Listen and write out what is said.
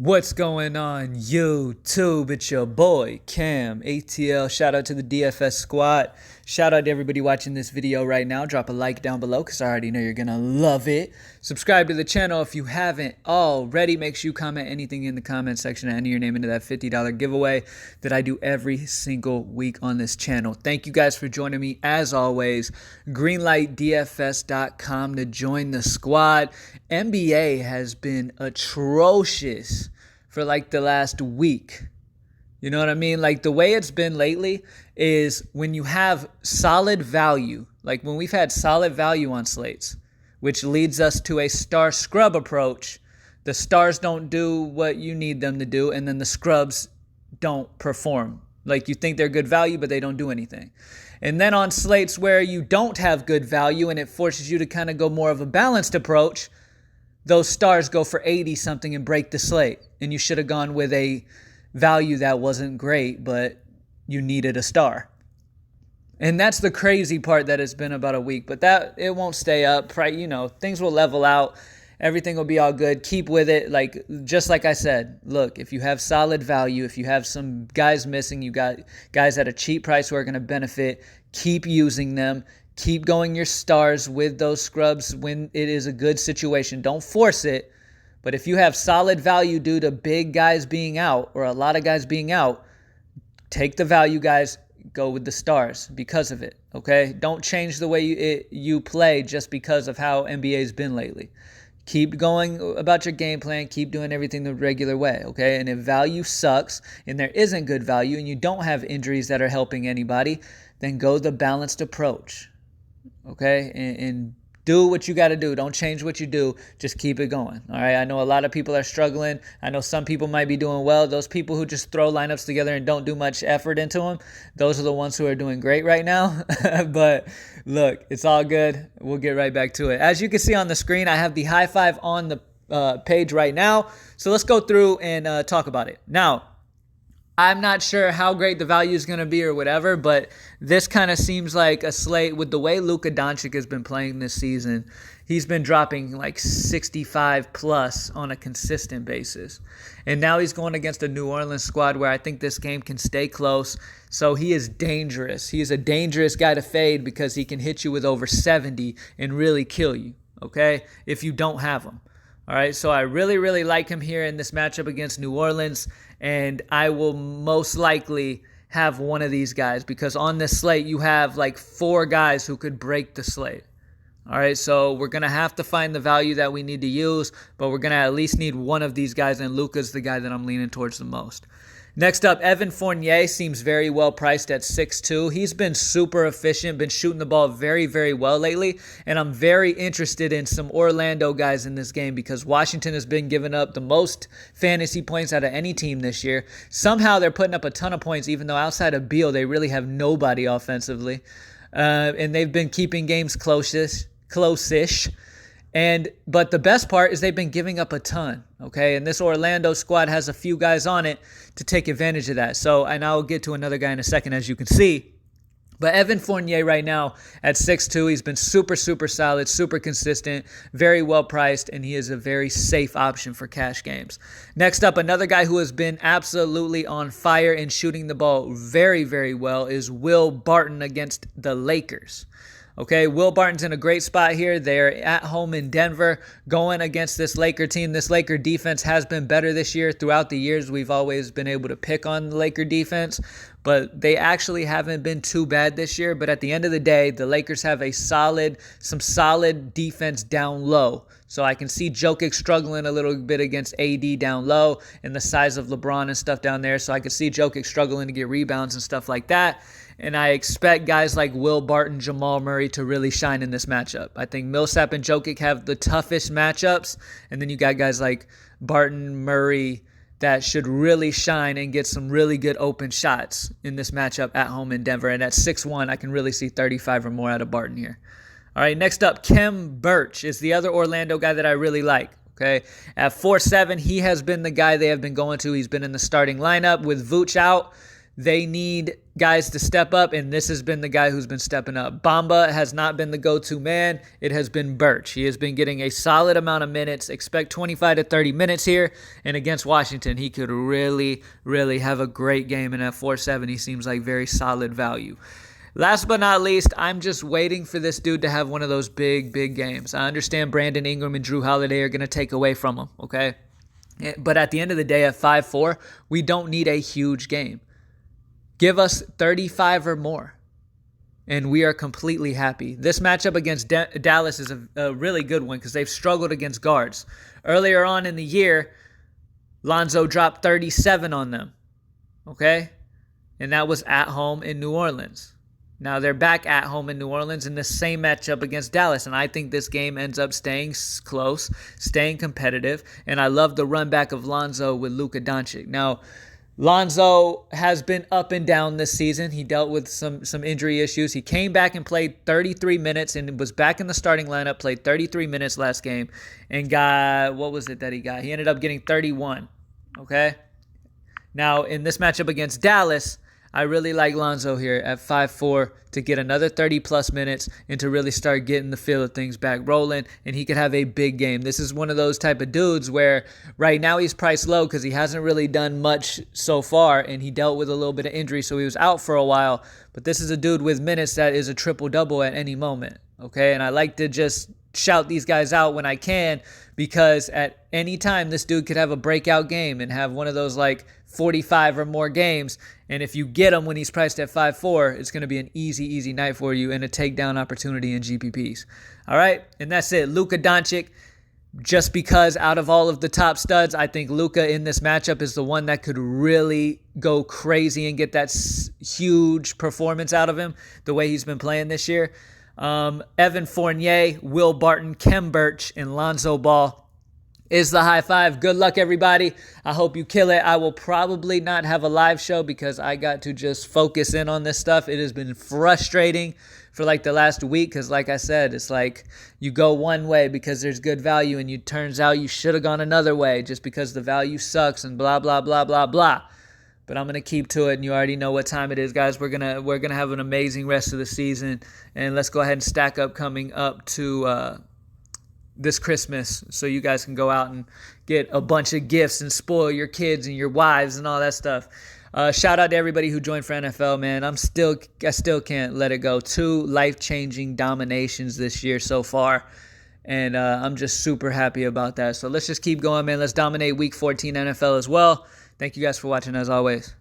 What's going on YouTube? It's your boy camATL. Shout out to the DFS squad. Shout out to everybody watching this video right now. Drop a like down below because I already know you're gonna love it. Subscribe to the channel if you haven't already. Make sure you comment anything in the comment section and enter your name into that $50 giveaway that I do every single week on this channel. Thank you guys for joining me as always. Greenlightdfs.com to join the squad. NBA has been atrocious for like the last week. You know what I mean? Like the way it's been lately is when you have solid value, like when we've had solid value on slates, which leads us to a star scrub approach. The stars don't do what you need them to do, and then the scrubs don't perform. Like you think they're good value, but they don't do anything. And then on slates where you don't have good value and it forces you to kind of go more of a balanced approach, those stars go for 80 something and break the slate. And you should have gone with a value that wasn't great, but you needed a star. And that's the crazy part that it's been about a week, but that it won't stay up. You know, things will level out. Everything will be all good. Keep with it. Like, just like I said, look, if you have solid value, if you have some guys missing, you got guys at a cheap price who are going to benefit, keep using them. Keep going your stars with those scrubs when it is a good situation. Don't force it. But if you have solid value due to big guys being out or a lot of guys being out, take the value guys, go with the stars because of it, okay? Don't change the way you play just because of how NBA's been lately. Keep going about your game plan. Keep doing everything the regular way, okay? And if value sucks and there isn't good value and you don't have injuries that are helping anybody, then go the balanced approach. Okay, and do what you got to do. Don't change what you do. Just keep it going. All right. I know a lot of people are struggling. I know some people might be doing well. Those people who just throw lineups together and don't do much effort into them, those are the ones who are doing great right now. But look, it's all good. We'll get right back to it. As you can see on the screen, I have the high five on the page right now. So let's go through and talk about it. Now, I'm not sure how great the value is going to be or whatever, but this kind of seems like a slate with the way Luka Doncic has been playing this season. He's been dropping like 65 plus on a consistent basis. And now he's going against a New Orleans squad where I think this game can stay close. So he is dangerous. He is a dangerous guy to fade because he can hit you with over 70 and really kill you, okay, if you don't have him. All right, so I really like him here in this matchup against New Orleans, and I will most likely have one of these guys because on this slate you have like 4 guys who could break the slate. All right, so we're going to have to find the value that we need to use, but we're going to at least need one of these guys, and Luka's the guy that I'm leaning towards the most. Next up, Evan Fournier seems very well priced at 6'2". He's been super efficient, been shooting the ball very well lately, and I'm very interested in some Orlando guys in this game because Washington has been giving up the most fantasy points out of any team this year. Somehow they're putting up a ton of points, even though outside of Beal, they really have nobody offensively. And they've been keeping games close-ish. But the best part is they've been giving up a ton, okay? And this Orlando squad has a few guys on it to take advantage of that. So, and I'll get to another guy in a second, as you can see. But Evan Fournier right now at 6'2", he's been super solid, super consistent, very well priced, and he is a very safe option for cash games. Next up, another guy who has been absolutely on fire and shooting the ball very well is Will Barton against the Lakers. Okay, Will Barton's in a great spot here. They're at home in Denver going against this Laker team. This Laker defense has been better this year. Throughout the years, we've always been able to pick on the Laker defense, but they actually haven't been too bad this year. But at the end of the day, the Lakers have some solid defense down low. So I can see Jokic struggling a little bit against AD down low and the size of LeBron and stuff down there. So I can see Jokic struggling to get rebounds and stuff like that. And I expect guys like Will Barton, Jamal Murray to really shine in this matchup. I think Millsap and Jokic have the toughest matchups. And then you got guys like Barton, Murray that should really shine and get some really good open shots in this matchup at home in Denver. And at 6'1", I can really see 35 or more out of Barton here. All right, next up, Birch is the other Orlando guy that I really like. Okay, at 4'7", he has been the guy they have been going to. He's been in the starting lineup with Vooch out. they need guys to step up, and this has been the guy who's been stepping up. Bamba has not been the go-to man. It has been Birch. He has been getting a solid amount of minutes. Expect 25 to 30 minutes here, and against Washington, he could really, really have a great game, and at 470 seems like very solid value. Last but not least, I'm just waiting for this dude to have one of those big, big games. I understand Brandon Ingram and Drew Holiday are going to take away from him, okay? But at the end of the day, at 5'4", we don't need a huge game. Give us 35 or more, and we are completely happy. This matchup against Dallas is a really good one because they've struggled against guards. Earlier on in the year, Lonzo dropped 37 on them, okay? And that was at home in New Orleans. Now they're back at home in New Orleans in the same matchup against Dallas, and I think this game ends up staying close, staying competitive, and I love the run back of Lonzo with Luka Doncic. Now, Lonzo has been up and down this season. He dealt with some injury issues. He came back and played 33 minutes and was back in the starting lineup, played 33 minutes last game, and got, what was it that he got? He ended up getting 31, okay? Now, in this matchup against Dallas, I really like Lonzo here at 5'4" to get another 30-plus minutes and to really start getting the feel of things back rolling, and he could have a big game. This is one of those type of dudes where right now he's priced low because he hasn't really done much so far, and he dealt with a little bit of injury, so he was out for a while. But this is a dude with minutes that is a triple-double at any moment, okay? And I like to just shout these guys out when I can because at any time this dude could have a breakout game and have one of those like 45 or more games, and if you get him when he's priced at 5'4", it's going to be an easy night for you and a takedown opportunity in GPPs. All right, and that's it. Luka Doncic, just because out of all of the top studs, I think Luka in this matchup is the one that could really go crazy and get that huge performance out of him the way he's been playing this year. Evan Fournier, Will Barton, Birch, and Lonzo Ball is the high five. Good luck, everybody. I hope you kill it. I will probably not have a live show because I got to just focus in on this stuff. It has been frustrating for like the last week because, like I said, it's like you go one way because there's good value and it turns out you should have gone another way just because the value sucks and blah, blah, blah, blah, blah. But I'm going to keep to it, and you already know what time it is, guys. We're gonna have an amazing rest of the season, and let's go ahead and stack up coming up to this Christmas so you guys can go out and get a bunch of gifts and spoil your kids and your wives and all that stuff. Shout out to everybody who joined for NFL, man. I still can't let it go. 2 life-changing dominations this year so far, and I'm just super happy about that. So let's just keep going, man. Let's dominate Week 14 NFL as well. Thank you guys for watching, as always.